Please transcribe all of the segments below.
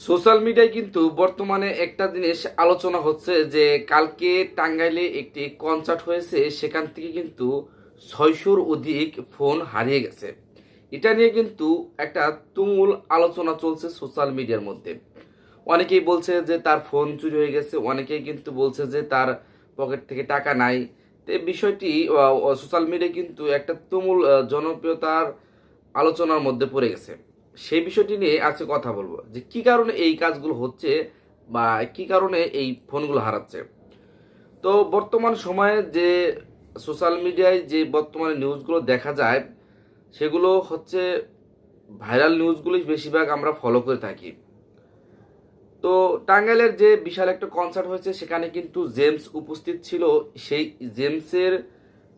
Social মিডিয়ায় কিন্তু বর্তমানে একটা জিনিস আলোচনা হচ্ছে যে কালকে টাঙ্গাইলে একটি কনসার্ট হয়েছে, সেখান থেকে কিন্তু 600-র অধিক ফোন হারিয়ে গেছে। এটা নিয়ে কিন্তু একটা তুমুল আলোচনা চলছে সোশ্যাল মিডিয়ার মধ্যে। অনেকেই বলছে যে তার ফোন চুরি হয়ে গেছে, অনেকেই কিন্তু বলছে যে তার পকেট থেকে টাকা নাই। তো এই বিষয়টি সোশ্যাল মিডিয়ায় কিন্তু একটা তুমুল জনপ্রিয়তার আলোচনার মধ্যে পড়ে গেছে। সেই বিষয়টি নিয়ে আজকে কথা বলবো যে কি কারণে এই কাজগুলো হচ্ছে বা কি কারণে এই ফোনগুলো হারাচ্ছে। তো বর্তমান সময়ে যে সোশ্যাল মিডিয়ায় যে বর্তমানে নিউজগুলো দেখা যায়, সেগুলো হচ্ছে ভাইরাল নিউজগুলোই বেশিরভাগ আমরা ফলো করে থাকি। তো টাঙ্গাইলের যে বিশাল একটা কনসার্ট হয়েছে, সেখানে কিন্তু জেমস উপস্থিত ছিল। সেই জেমসের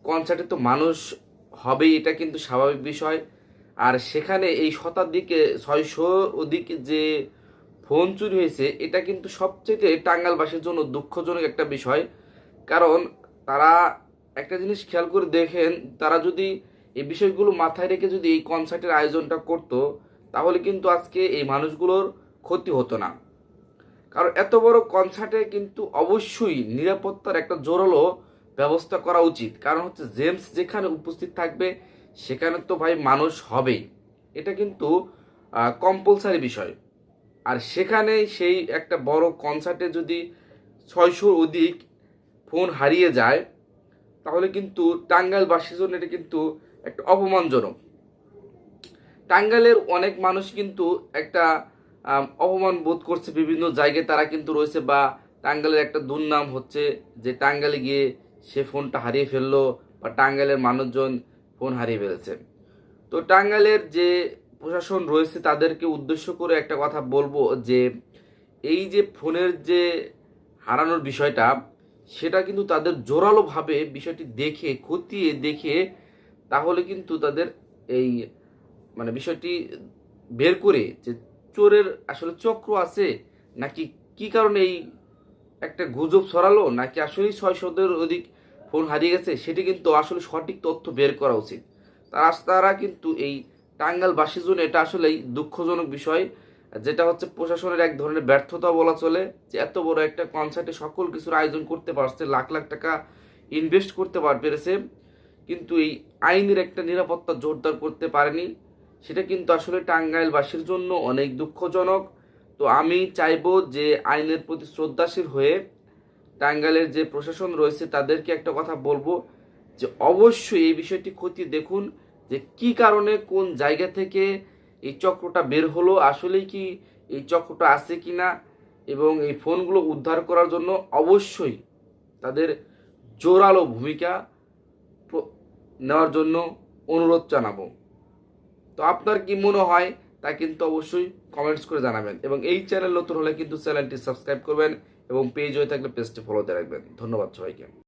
কনসার্টে তো মানুষ হবেই, এটা কিন্তু স্বাভাবিক বিষয়। আর সেখানে এই শতাধিকে 600 অধিক যে ফোন চুরি হয়েছে, এটা কিন্তু সবচেয়ে টাঙ্গাইলবাসীর জন্য দুঃখজনক একটা বিষয়। কারণ তারা একটা জিনিস খেয়াল করে দেখেন, তারা যদি এই বিষয়গুলো মাথায় রেখে যদি এই কনসার্টের আয়োজনটা করত, তাহলে কিন্তু আজকে এই মানুষগুলোর ক্ষতি হতো না। কারণ এত বড় কনসার্টে কিন্তু অবশ্যই নিরাপত্তার একটা জোরালো ব্যবস্থা করা উচিত। কারণ হচ্ছে জেমস যেখানে উপস্থিত থাকবে, সেখানে তো ভাই মানুষ হবেই, এটা কিন্তু কম্পালসারি বিষয়। আর সেখানে সেই একটা বড় কনসার্টে যদি 600 অধিক ফোন হারিয়ে যায়, তাহলে কিন্তু টাঙ্গাইলবাসীর জন্য এটা কিন্তু একটা অপমানজনক। টাঙ্গাইলের অনেক মানুষ কিন্তু একটা অপমান বোধ করছে, বিভিন্ন জায়গায় তারা কিন্তু রয়েছে, বা টাঙ্গাইলের একটা দুর্নাম হচ্ছে যে টাঙ্গাইলে গিয়ে সে ফোনটা হারিয়ে ফেললো, বা টাঙ্গাইলের মানুষজন ফোন হারিয়ে ফেলেছে। তো টাঙ্গাইলের যে প্রশাসন রয়েছে, তাদেরকে উদ্দেশ্য করে একটা কথা বলবো যে এই যে ফোনের যে হারানোর বিষয়টা, সেটা কিন্তু তাদের জোরালোভাবে বিষয়টি দেখে খতিয়ে দেখে, তাহলে কিন্তু তাদের এই বিষয়টি বের করে যে চোরের আসলে চক্র আছে নাকি, কি কারণে এই একটা গুজব ছড়ালো, নাকি আসলেই 600-র অধিক ফোন হারিয়ে গেছে, সেটি কিন্তু আসলে সঠিক তথ্য বের করা উচিত। তারা কিন্তু এই টাঙ্গাইলবাসীর জন্য এটা আসলেই দুঃখজনক বিষয়, যেটা হচ্ছে প্রশাসনের এক ধরনের ব্যর্থতা বলা চলে। যে এত বড় একটা কনসার্টে সকল কিছুর আয়োজন করতে পারছে, লাখ লাখ টাকা ইনভেস্ট করতে পেরেছে, কিন্তু এই আইনের একটা নিরাপত্তা জোরদার করতে পারেনি। সেটা কিন্তু আসলে টাঙ্গাইলবাসীর জন্য অনেক দুঃখজনক। তো আমি চাইবো যে আইনের প্রতি শ্রদ্ধাশীল হয়ে টাঙ্গাইলের যে প্রশাসন রয়েছে, তাদেরকে একটা কথা বলবো যে অবশ্যই এই বিষয়টি খতিয়ে দেখুন যে কি কারণে কোন জায়গা থেকে এই চক্রটা বের হলো, আসলেই কি এই চক্রটা আছে কিনা, এবং এই ফোনগুলো উদ্ধার করার জন্য অবশ্যই তাদের জোরালো ভূমিকা নেওয়ার জন্য অনুরোধ জানাবো। তো আপনার কি মনে হয় তা কিন্তু অবশ্যই কমেন্টস করে জানাবেন, এবং এই চ্যানেল নতুন হলে কিন্তু চ্যানেলটি সাবস্ক্রাইব করবেন, এবং পেজ হয়ে থাকলে পেজটি ফলোতে রাখবেন। ধন্যবাদ সবাইকে।